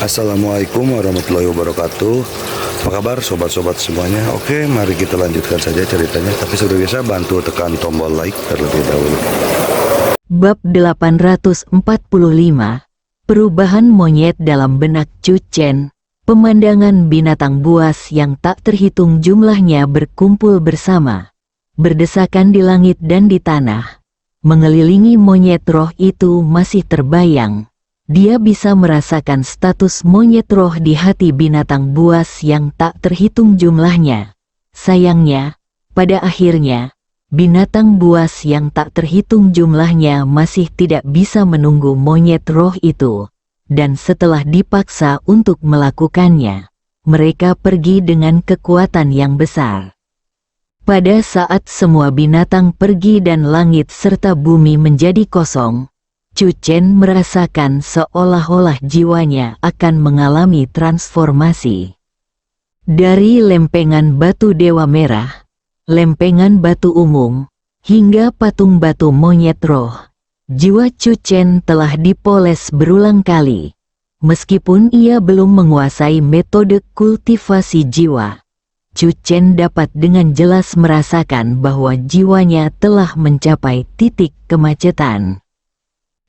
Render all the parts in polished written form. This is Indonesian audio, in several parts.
Assalamualaikum warahmatullahi wabarakatuh. Apa kabar sobat-sobat semuanya? Oke, mari kita lanjutkan saja ceritanya. Tapi seperti biasa bantu tekan tombol like terlebih dahulu. Bab 845, Perubahan monyet dalam benak Chu Chen. Pemandangan binatang buas yang tak terhitung jumlahnya berkumpul bersama, berdesakan di langit dan di tanah, mengelilingi monyet roh itu masih terbayang. Dia bisa merasakan status monyet roh di hati binatang buas yang tak terhitung jumlahnya. Sayangnya, pada akhirnya, binatang buas yang tak terhitung jumlahnya masih tidak bisa menunggu monyet roh itu. Dan setelah dipaksa untuk melakukannya, mereka pergi dengan kekuatan yang besar. Pada saat semua binatang pergi dan langit serta bumi menjadi kosong, Chu Chen merasakan seolah-olah jiwanya akan mengalami transformasi. Dari lempengan batu Dewa Merah, lempengan batu umum, hingga patung batu monyet roh, jiwa Chu Chen telah dipoles berulang kali. Meskipun ia belum menguasai metode kultivasi jiwa, Chu Chen dapat dengan jelas merasakan bahwa jiwanya telah mencapai titik kemacetan.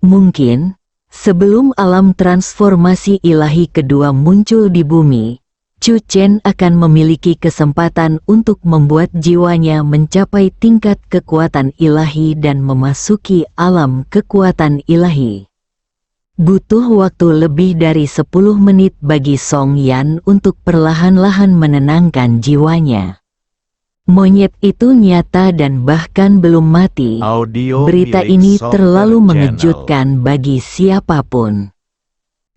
Mungkin, sebelum alam transformasi ilahi kedua muncul di bumi, Chu Chen akan memiliki kesempatan untuk membuat jiwanya mencapai tingkat kekuatan ilahi dan memasuki alam kekuatan ilahi. Butuh waktu lebih dari 10 menit bagi Song Yan untuk perlahan-lahan menenangkan jiwanya. Monyet itu nyata dan bahkan belum mati. Berita ini terlalu mengejutkan bagi siapapun.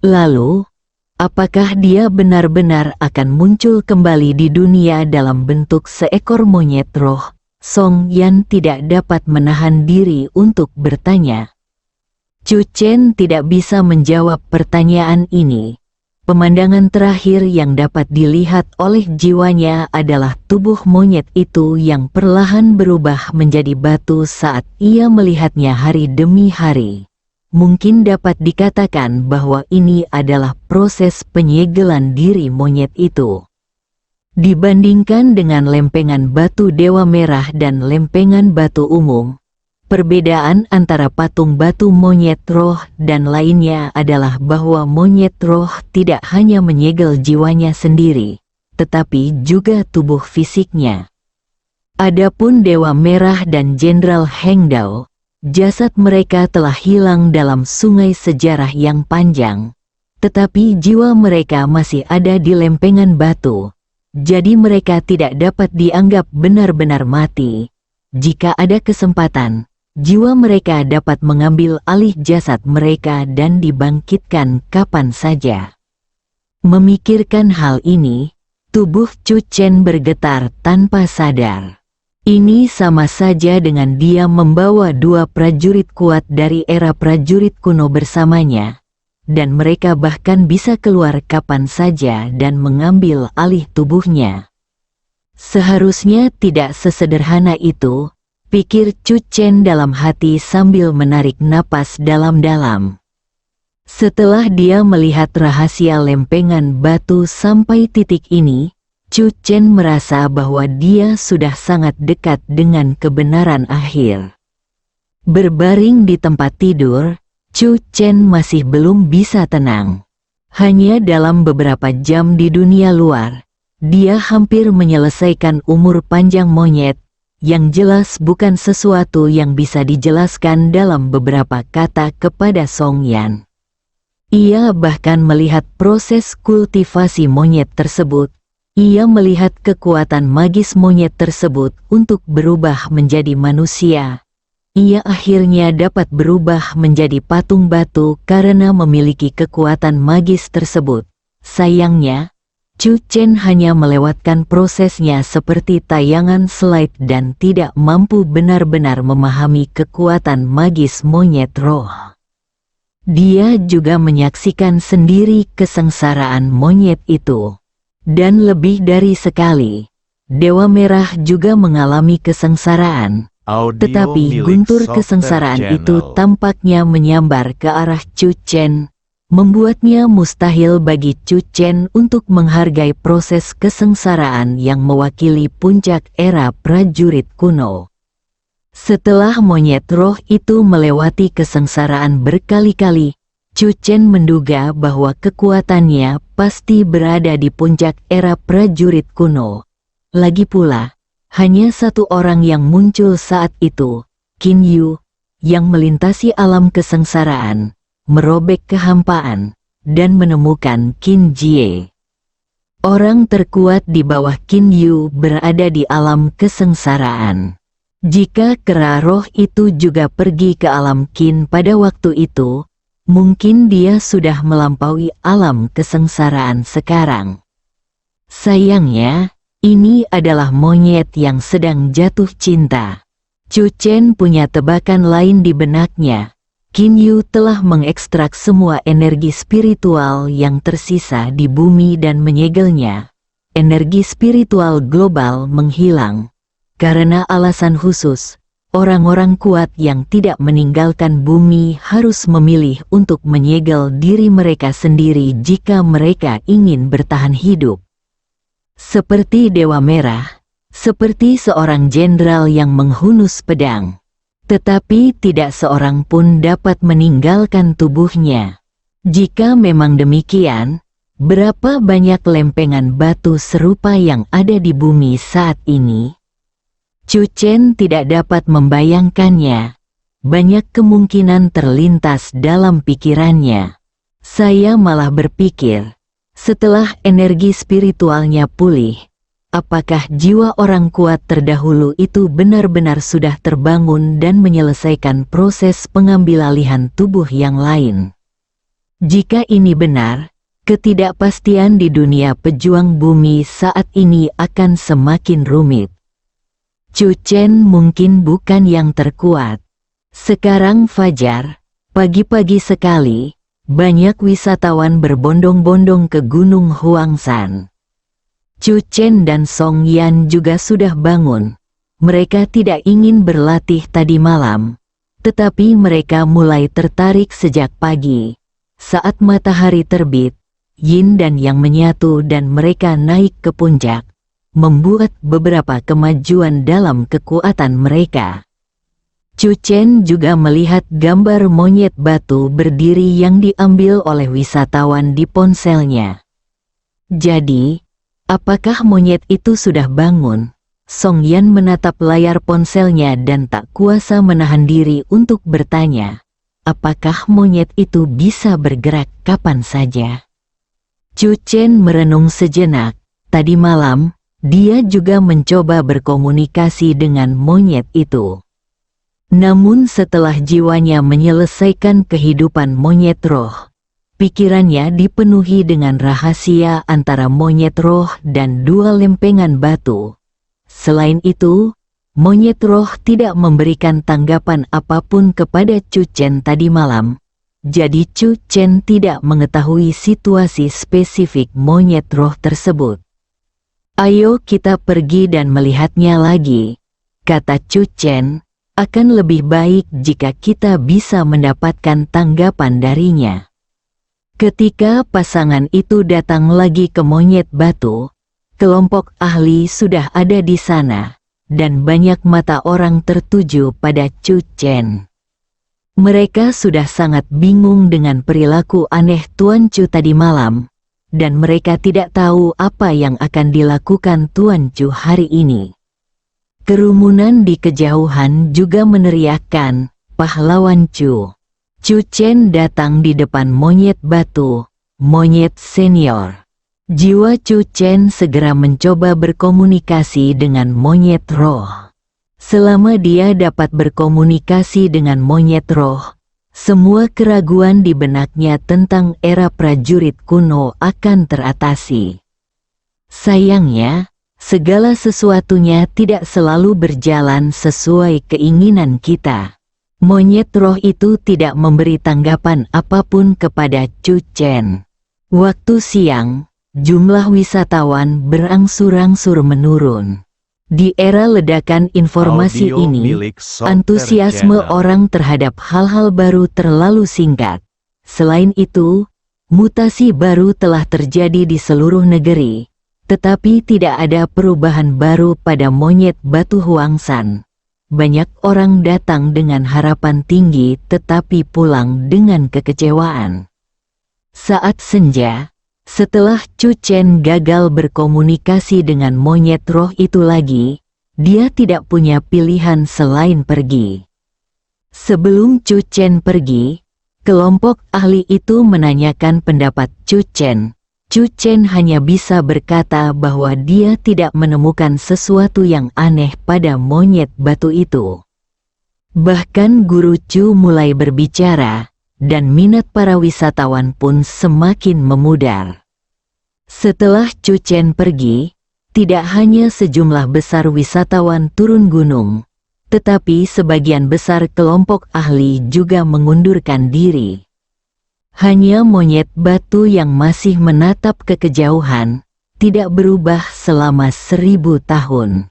Lalu, apakah dia benar-benar akan muncul kembali di dunia dalam bentuk seekor monyet roh? Song Yan tidak dapat menahan diri untuk bertanya. Chu Chen tidak bisa menjawab pertanyaan ini. Pemandangan terakhir yang dapat dilihat oleh jiwanya adalah tubuh monyet itu yang perlahan berubah menjadi batu saat ia melihatnya hari demi hari. Mungkin dapat dikatakan bahwa ini adalah proses penyegelan diri monyet itu. Dibandingkan dengan lempengan batu Dewa Merah dan lempengan batu umum, perbedaan antara patung batu monyet roh dan lainnya adalah bahwa monyet roh tidak hanya menyegel jiwanya sendiri, tetapi juga tubuh fisiknya. Adapun Dewa Merah dan Jenderal Heng Dao, jasad mereka telah hilang dalam sungai sejarah yang panjang, tetapi jiwa mereka masih ada di lempengan batu, jadi mereka tidak dapat dianggap benar-benar mati. Jika ada kesempatan, jiwa mereka dapat mengambil alih jasad mereka dan dibangkitkan kapan saja. Memikirkan hal ini, tubuh Chu Chen bergetar tanpa sadar. Ini sama saja dengan dia membawa 2 prajurit kuat dari era prajurit kuno bersamanya, dan mereka bahkan bisa keluar kapan saja dan mengambil alih tubuhnya. Seharusnya tidak sesederhana itu, pikir Chu Chen dalam hati sambil menarik napas dalam-dalam. Setelah dia melihat rahasia lempengan batu sampai titik ini, Chu Chen merasa bahwa dia sudah sangat dekat dengan kebenaran akhir. Berbaring di tempat tidur, Chu Chen masih belum bisa tenang. Hanya dalam beberapa jam di dunia luar, dia hampir menyelesaikan umur panjang monyet, yang jelas bukan sesuatu yang bisa dijelaskan dalam beberapa kata kepada Song Yan. Ia bahkan melihat proses kultivasi monyet tersebut. Ia melihat kekuatan magis monyet tersebut untuk berubah menjadi manusia. Ia akhirnya dapat berubah menjadi patung batu karena memiliki kekuatan magis tersebut. Sayangnya, Chu Chen hanya melewatkan prosesnya seperti tayangan slide dan tidak mampu benar-benar memahami kekuatan magis monyet roh. Dia juga menyaksikan sendiri kesengsaraan monyet itu. Dan lebih dari sekali, Dewa Merah juga mengalami kesengsaraan. Tetapi guntur kesengsaraan itu tampaknya menyambar ke arah Chu Chen. membuatnya mustahil bagi Chu Chen untuk menghargai proses kesengsaraan yang mewakili puncak era prajurit kuno. Setelah monyet roh itu melewati kesengsaraan berkali-kali, Chu Chen menduga bahwa kekuatannya pasti berada di puncak era prajurit kuno. Lagi pula, hanya satu orang yang muncul saat itu, Qin Yu, yang melintasi alam kesengsaraan, merobek kehampaan, dan menemukan Qin Jie. Orang terkuat di bawah Qin Yu berada di alam kesengsaraan. Jika kera roh itu juga pergi ke alam Qin pada waktu itu, mungkin dia sudah melampaui alam kesengsaraan sekarang. Sayangnya, ini adalah monyet yang sedang jatuh cinta. Chu Chen punya tebakan lain di benaknya. Qin Yu telah mengekstrak semua energi spiritual yang tersisa di bumi dan menyegelnya. Energi spiritual global menghilang. Karena alasan khusus, orang-orang kuat yang tidak meninggalkan bumi harus memilih untuk menyegel diri mereka sendiri jika mereka ingin bertahan hidup. Seperti Dewa Merah, seperti seorang jenderal yang menghunus pedang. Tetapi tidak seorang pun dapat meninggalkan tubuhnya. Jika memang demikian, berapa banyak lempengan batu serupa yang ada di bumi saat ini? Chu Chen tidak dapat membayangkannya. Banyak kemungkinan terlintas dalam pikirannya. Saya malah berpikir, setelah energi spiritualnya pulih, apakah jiwa orang kuat terdahulu itu benar-benar sudah terbangun dan menyelesaikan proses pengambilalihan tubuh yang lain? Jika ini benar, ketidakpastian di dunia pejuang bumi saat ini akan semakin rumit. Chu Chen mungkin bukan yang terkuat. Sekarang fajar, pagi-pagi sekali, banyak wisatawan berbondong-bondong ke Gunung Huangshan. Chu Chen dan Song Yan juga sudah bangun. Mereka tidak ingin berlatih tadi malam, tetapi mereka mulai tertarik sejak pagi. Saat matahari terbit, Yin dan Yang menyatu dan mereka naik ke puncak, membuat beberapa kemajuan dalam kekuatan mereka. Chu Chen juga melihat gambar monyet batu berdiri yang diambil oleh wisatawan di ponselnya. Jadi, apakah monyet itu sudah bangun? Song Yan menatap layar ponselnya dan tak kuasa menahan diri untuk bertanya, apakah monyet itu bisa bergerak kapan saja? Chu Chen merenung sejenak. Tadi malam, dia juga mencoba berkomunikasi dengan monyet itu. Namun setelah jiwanya menyelesaikan kehidupan monyet roh, pikirannya dipenuhi dengan rahasia antara monyet roh dan dua lempengan batu. Selain itu, monyet roh tidak memberikan tanggapan apapun kepada Chu Chen tadi malam. Jadi Chu Chen tidak mengetahui situasi spesifik monyet roh tersebut. "Ayo kita pergi dan melihatnya lagi," kata Chu Chen. "Akan lebih baik jika kita bisa mendapatkan tanggapan darinya." Ketika pasangan itu datang lagi ke monyet batu, kelompok ahli sudah ada di sana, dan banyak mata orang tertuju pada Chu Chen. Mereka sudah sangat bingung dengan perilaku aneh Tuan Chu tadi malam, dan mereka tidak tahu apa yang akan dilakukan Tuan Chu hari ini. Kerumunan di kejauhan juga meneriakkan, "Pahlawan Chu." Chu Chen datang di depan monyet batu, monyet senior. Jiwa Chu Chen segera mencoba berkomunikasi dengan monyet roh. Selama dia dapat berkomunikasi dengan monyet roh, semua keraguan di benaknya tentang era prajurit kuno akan teratasi. Sayangnya, segala sesuatunya tidak selalu berjalan sesuai keinginan kita. Monyet roh itu tidak memberi tanggapan apapun kepada Chu Chen. Waktu siang, jumlah wisatawan berangsur-angsur menurun. Di era ledakan informasi ini, antusiasme orang terhadap hal-hal baru terlalu singkat. Selain itu, Mutasi baru telah terjadi di seluruh negeri, tetapi tidak ada perubahan baru pada monyet batu Huangsan. Banyak orang datang dengan harapan tinggi tetapi pulang dengan kekecewaan. Saat senja, setelah Chu Chen gagal berkomunikasi dengan monyet roh itu lagi, dia tidak punya pilihan selain pergi. Sebelum Chu Chen pergi, kelompok ahli itu menanyakan pendapat Chu Chen. Chu Chen hanya bisa berkata bahwa dia tidak menemukan sesuatu yang aneh pada monyet batu itu. Bahkan Guru Chu mulai berbicara, dan minat para wisatawan pun semakin memudar. Setelah Chu Chen pergi, tidak hanya sejumlah besar wisatawan turun gunung, tetapi sebagian besar kelompok ahli juga mengundurkan diri. Hanya monyet batu yang masih menatap ke kejauhan, tidak berubah selama 1000 tahun.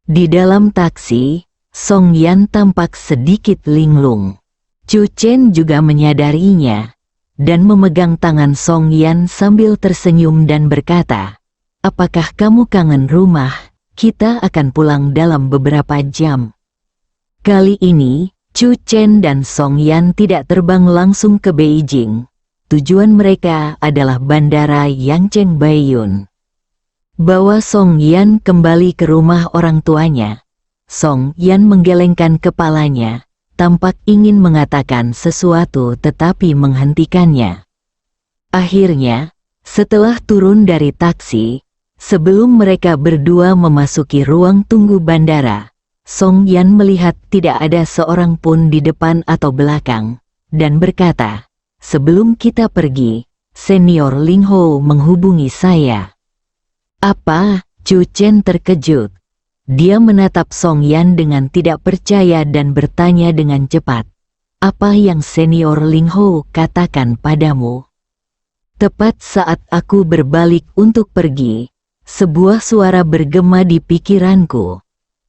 Di dalam taksi, Song Yan tampak sedikit linglung. Chu Chen juga menyadarinya, dan memegang tangan Song Yan sambil tersenyum dan berkata, "Apakah kamu kangen rumah? Kita akan pulang dalam beberapa jam." Kali ini, Chu Chen dan Song Yan tidak terbang langsung ke Beijing. Tujuan mereka adalah Bandara Yangcheng Baiyun. Bawa Song Yan kembali ke rumah orang tuanya. Song Yan menggelengkan kepalanya, tampak ingin mengatakan sesuatu tetapi menghentikannya. Akhirnya, setelah turun dari taksi, sebelum mereka berdua memasuki ruang tunggu bandara, Song Yan melihat tidak ada seorang pun di depan atau belakang, dan berkata, "Sebelum kita pergi, Senior Ling Hou menghubungi saya." "Apa?" Chu Chen terkejut. Dia menatap Song Yan dengan tidak percaya dan bertanya dengan cepat, "Apa yang Senior Ling Hou katakan padamu?" Tepat saat aku berbalik untuk pergi, sebuah suara bergema di pikiranku.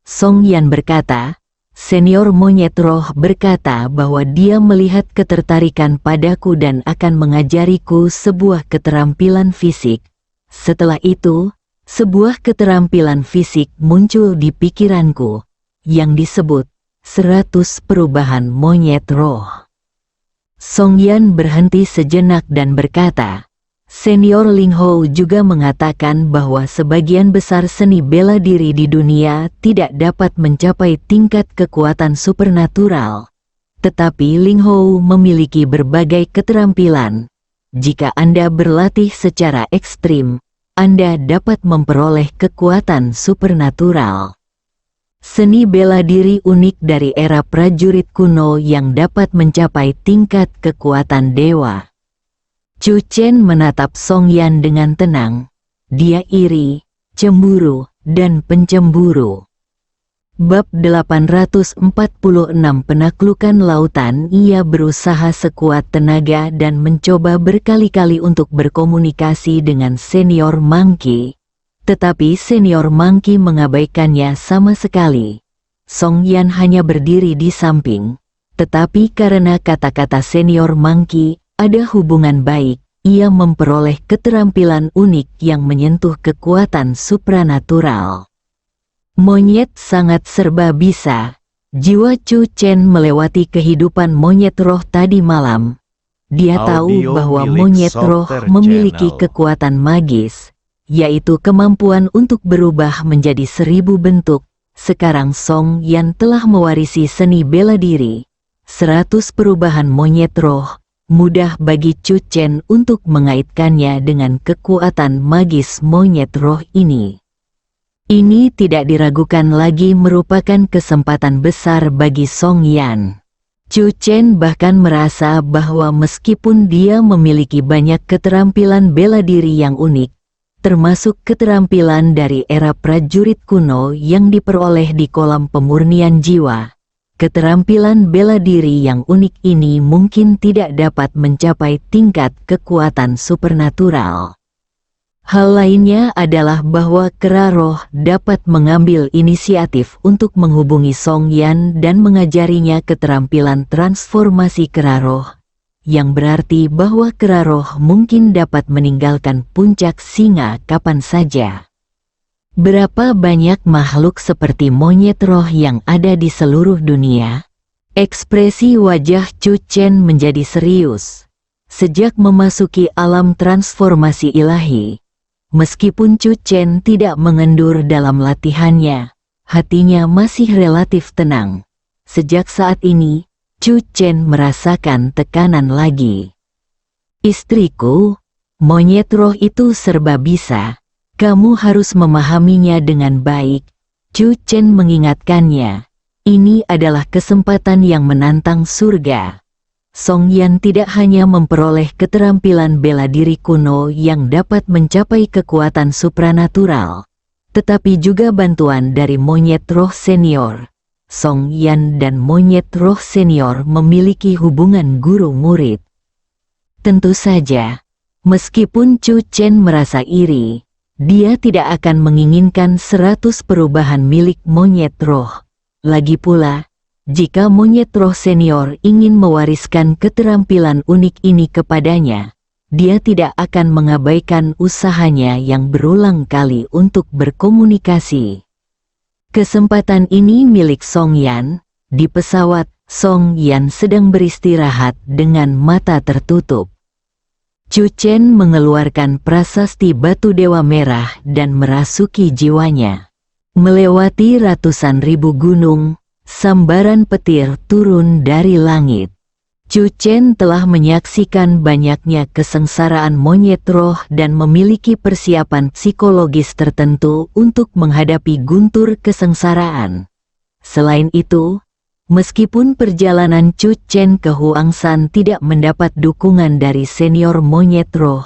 Song Yan berkata, "Senior monyet roh berkata bahwa dia melihat ketertarikan padaku dan akan mengajariku sebuah keterampilan fisik." Setelah itu, sebuah keterampilan fisik muncul di pikiranku, yang disebut 100 perubahan monyet roh. Song Yan berhenti sejenak dan berkata, "Senior Ling Hou juga mengatakan bahwa sebagian besar seni bela diri di dunia tidak dapat mencapai tingkat kekuatan supernatural. Tetapi Ling Hou memiliki berbagai keterampilan. Jika Anda berlatih secara ekstrim, Anda dapat memperoleh kekuatan supernatural. Seni bela diri unik dari era prajurit kuno yang dapat mencapai tingkat kekuatan dewa." Chu Chen menatap Song Yan dengan tenang. Dia iri, cemburu, dan pencemburu. Bab 846 Penaklukan Lautan. Ia berusaha sekuat tenaga dan mencoba berkali-kali untuk berkomunikasi dengan Senior Monkey, tetapi Senior Monkey mengabaikannya sama sekali. Song Yan hanya berdiri di samping, tetapi karena kata-kata Senior Monkey ada hubungan baik, ia memperoleh keterampilan unik yang menyentuh kekuatan supranatural. Monyet sangat serba bisa. Jiwa Chu Chen melewati kehidupan monyet roh tadi malam. Dia tahu bahwa monyet roh memiliki kekuatan magis, yaitu kemampuan untuk berubah menjadi 1000 bentuk. Sekarang Song Yan telah mewarisi seni bela diri. 100 perubahan monyet roh, mudah bagi Chu Chen untuk mengaitkannya dengan kekuatan magis monyet roh ini. Ini tidak diragukan lagi merupakan kesempatan besar bagi Song Yan. Chu Chen bahkan merasa bahwa meskipun dia memiliki banyak keterampilan bela diri yang unik, termasuk keterampilan dari era prajurit kuno yang diperoleh di kolam pemurnian jiwa, keterampilan bela diri yang unik ini mungkin tidak dapat mencapai tingkat kekuatan supernatural. Hal lainnya adalah bahwa kera roh dapat mengambil inisiatif untuk menghubungi Song Yan dan mengajarinya keterampilan transformasi kera roh, yang berarti bahwa kera roh mungkin dapat meninggalkan puncak singa kapan saja. Berapa banyak makhluk seperti monyet roh yang ada di seluruh dunia? Ekspresi wajah Chu Chen menjadi serius. Sejak memasuki alam transformasi ilahi, meskipun Chu Chen tidak mengendur dalam latihannya, hatinya masih relatif tenang. Sejak saat ini, Chu Chen merasakan tekanan lagi. Istriku, monyet roh itu serba bisa. Kamu harus memahaminya dengan baik. Chu Chen mengingatkannya. Ini adalah kesempatan yang menantang surga. Song Yan tidak hanya memperoleh keterampilan bela diri kuno yang dapat mencapai kekuatan supranatural, tetapi juga bantuan dari monyet roh senior. Song Yan dan monyet roh senior memiliki hubungan guru-murid. Tentu saja, meskipun Chu Chen merasa iri, dia tidak akan menginginkan 100 perubahan milik monyet roh. Lagi pula, jika monyet roh senior ingin mewariskan keterampilan unik ini kepadanya, dia tidak akan mengabaikan usahanya yang berulang kali untuk berkomunikasi. Kesempatan ini milik Song Yan. Di pesawat, Song Yan sedang beristirahat dengan mata tertutup. Chu Chen mengeluarkan prasasti batu dewa merah dan merasuki jiwanya. Melewati ratusan ribu gunung, sambaran petir turun dari langit. Chu Chen telah menyaksikan banyaknya kesengsaraan monyet roh dan memiliki persiapan psikologis tertentu untuk menghadapi guntur kesengsaraan. Selain itu, meskipun perjalanan Chu Chen ke Huangshan tidak mendapat dukungan dari senior monyet roh,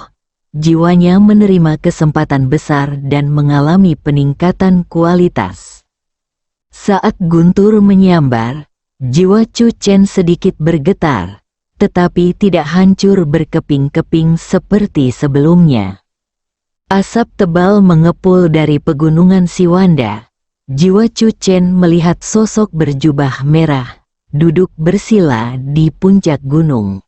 jiwanya menerima kesempatan besar dan mengalami peningkatan kualitas. Saat guntur menyambar, jiwa Chu Chen sedikit bergetar, tetapi tidak hancur berkeping-keping seperti sebelumnya. Asap tebal mengepul dari pegunungan Siwanda. Jiwa Chu Chen melihat sosok berjubah merah, duduk bersila di puncak gunung.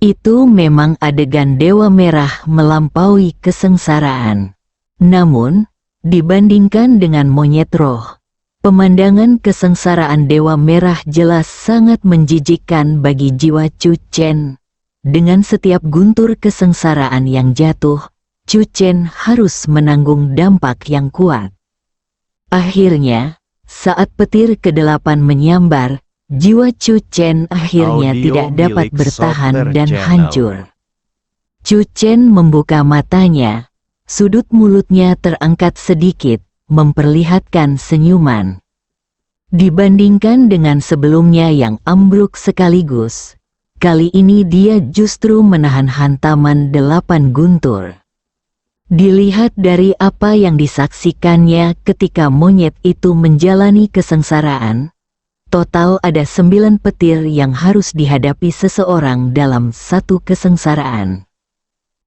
Itu memang adegan Dewa Merah melampaui kesengsaraan. Namun, dibandingkan dengan monyet roh, pemandangan kesengsaraan Dewa Merah jelas sangat menjijikkan bagi jiwa Chu Chen. Dengan setiap guntur kesengsaraan yang jatuh, Chu Chen harus menanggung dampak yang kuat. Akhirnya, saat petir ke-8 menyambar, jiwa Chu Chen akhirnya tidak dapat bertahan dan hancur. Chu Chen membuka matanya, sudut mulutnya terangkat sedikit, memperlihatkan senyuman. Dibandingkan dengan sebelumnya yang ambruk sekaligus, kali ini dia justru menahan hantaman 8 guntur. Dilihat dari apa yang disaksikannya ketika monyet itu menjalani kesengsaraan, total ada 9 petir yang harus dihadapi seseorang dalam satu kesengsaraan.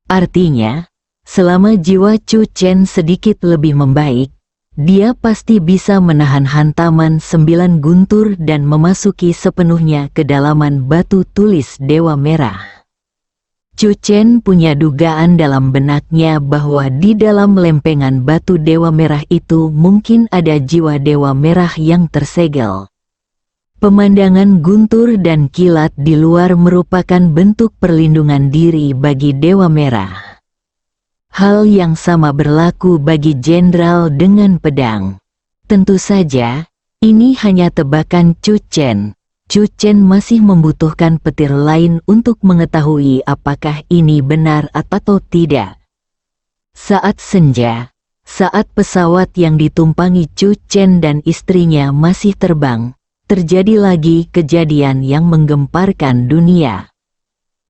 Artinya, selama jiwa Chu Chen sedikit lebih membaik, dia pasti bisa menahan hantaman 9 guntur dan memasuki sepenuhnya kedalaman batu tulis Dewa Merah. Chu Chen punya dugaan dalam benaknya bahwa di dalam lempengan batu Dewa Merah itu mungkin ada jiwa Dewa Merah yang tersegel. Pemandangan guntur dan kilat di luar merupakan bentuk perlindungan diri bagi Dewa Merah. Hal yang sama berlaku bagi jenderal dengan pedang. Tentu saja, ini hanya tebakan Chu Chen. Chu Chen masih membutuhkan petir lain untuk mengetahui apakah ini benar atau tidak. Saat senja, saat pesawat yang ditumpangi Chu Chen dan istrinya masih terbang, terjadi lagi kejadian yang menggemparkan dunia.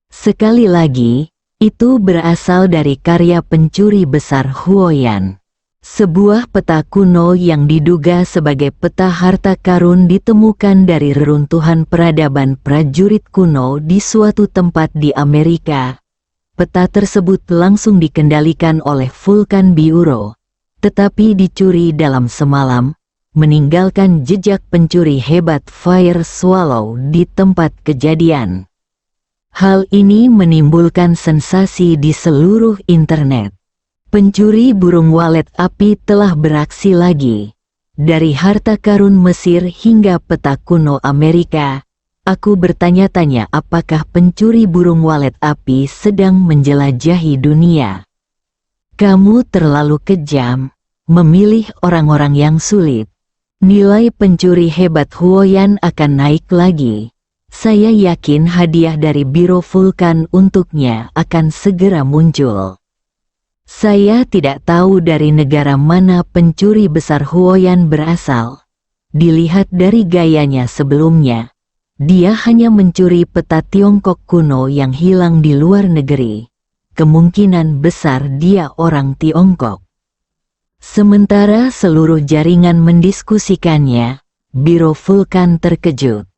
Sekali lagi, itu berasal dari karya pencuri besar Huoyan. Sebuah peta kuno yang diduga sebagai peta harta karun ditemukan dari reruntuhan peradaban prajurit kuno di suatu tempat di Amerika. Peta tersebut langsung dikendalikan oleh Vulcan Bureau, tetapi dicuri dalam semalam, meninggalkan jejak pencuri hebat Fire Swallow di tempat kejadian. Hal ini menimbulkan sensasi di seluruh internet. Pencuri burung walet api telah beraksi lagi. Dari harta karun Mesir hingga peta kuno Amerika, aku bertanya-tanya apakah pencuri burung walet api sedang menjelajahi dunia. Kamu terlalu kejam, memilih orang-orang yang sulit. Nilai pencuri hebat Huoyan akan naik lagi. Saya yakin hadiah dari Biro Vulkan untuknya akan segera muncul. Saya tidak tahu dari negara mana pencuri besar Huoyan berasal. Dilihat dari gayanya sebelumnya, dia hanya mencuri peta Tiongkok kuno yang hilang di luar negeri. Kemungkinan besar dia orang Tiongkok. Sementara seluruh jaringan mendiskusikannya, Biro Vulkan terkejut.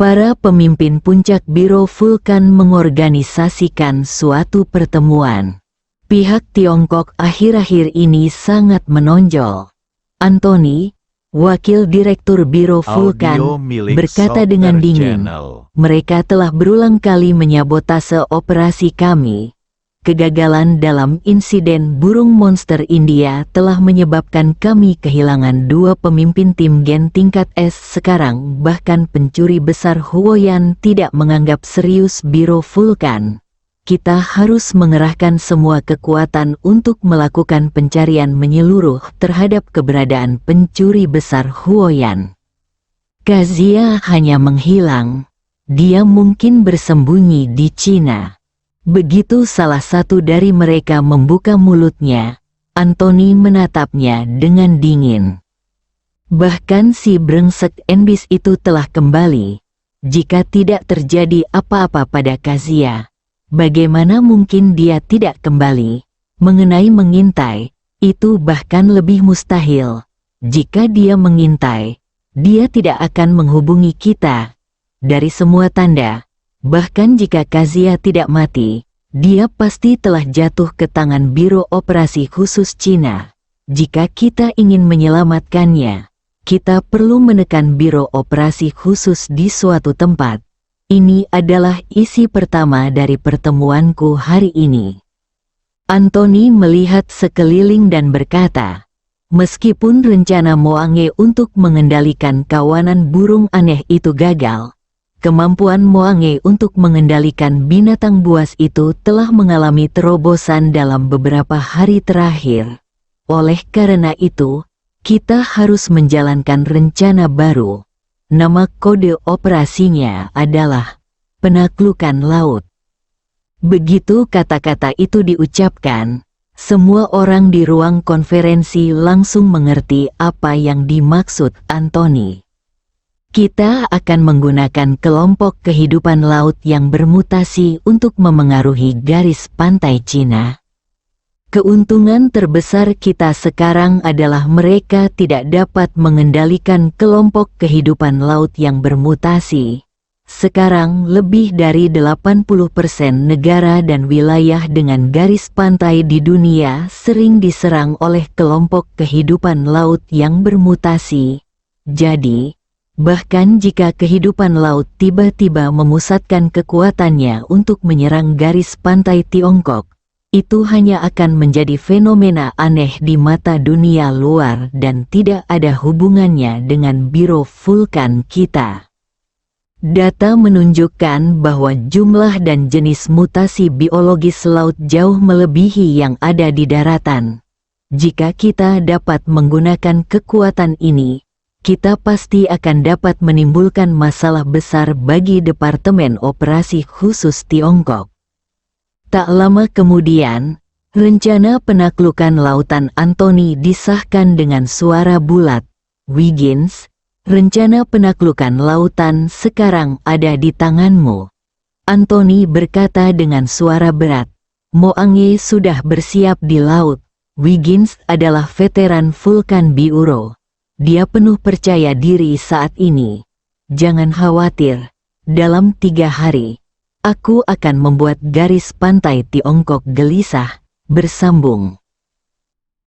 Para pemimpin puncak Biro Vulkan mengorganisasikan suatu pertemuan. Pihak Tiongkok akhir-akhir ini sangat menonjol. Anthony, wakil direktur Biro Vulkan, berkata dengan dingin, mereka telah berulang kali menyabotase operasi kami. Kegagalan dalam insiden burung monster India telah menyebabkan kami kehilangan 2 pemimpin tim gen tingkat S. Sekarang bahkan pencuri besar Huoyan tidak menganggap serius Biro Vulkan. Kita harus mengerahkan semua kekuatan untuk melakukan pencarian menyeluruh terhadap keberadaan pencuri besar Huoyan. Kazia hanya menghilang. Dia mungkin bersembunyi di Cina. Begitu salah satu dari mereka membuka mulutnya, Anthony menatapnya dengan dingin. Bahkan si brengsek Enbis itu telah kembali. Jika tidak terjadi apa-apa pada Kazia, bagaimana mungkin dia tidak kembali? Mengenai mengintai, itu bahkan lebih mustahil. Jika dia mengintai, dia tidak akan menghubungi kita. Dari semua tanda, bahkan jika Kazia tidak mati, dia pasti telah jatuh ke tangan Biro Operasi Khusus Cina. Jika kita ingin menyelamatkannya, kita perlu menekan Biro Operasi Khusus di suatu tempat. Ini adalah isi pertama dari pertemuanku hari ini. Anthony melihat sekeliling dan berkata, meskipun rencana Moange untuk mengendalikan kawanan burung aneh itu gagal, kemampuan Moange untuk mengendalikan binatang buas itu telah mengalami terobosan dalam beberapa hari terakhir. Oleh karena itu, kita harus menjalankan rencana baru. Nama kode operasinya adalah Penaklukan Laut. Begitu kata-kata itu diucapkan, semua orang di ruang konferensi langsung mengerti apa yang dimaksud Anthony. Kita akan menggunakan kelompok kehidupan laut yang bermutasi untuk memengaruhi garis pantai Cina. Keuntungan terbesar kita sekarang adalah mereka tidak dapat mengendalikan kelompok kehidupan laut yang bermutasi. Sekarang lebih dari 80% negara dan wilayah dengan garis pantai di dunia sering diserang oleh kelompok kehidupan laut yang bermutasi. Jadi, bahkan jika kehidupan laut tiba-tiba memusatkan kekuatannya untuk menyerang garis pantai Tiongkok, itu hanya akan menjadi fenomena aneh di mata dunia luar dan tidak ada hubungannya dengan Biro Vulkan kita. Data menunjukkan bahwa jumlah dan jenis mutasi biologis laut jauh melebihi yang ada di daratan. Jika kita dapat menggunakan kekuatan ini, kita pasti akan dapat menimbulkan masalah besar bagi Departemen Operasi Khusus Tiongkok. Tak lama kemudian, rencana penaklukan lautan Anthony disahkan dengan suara bulat. Wiggins, rencana penaklukan lautan sekarang ada di tanganmu. Anthony berkata dengan suara berat. Moange sudah bersiap di laut. Wiggins adalah veteran Vulkan Biuro. Dia penuh percaya diri saat ini. Jangan khawatir, dalam 3 hari, aku akan membuat garis pantai Tiongkok gelisah, bersambung.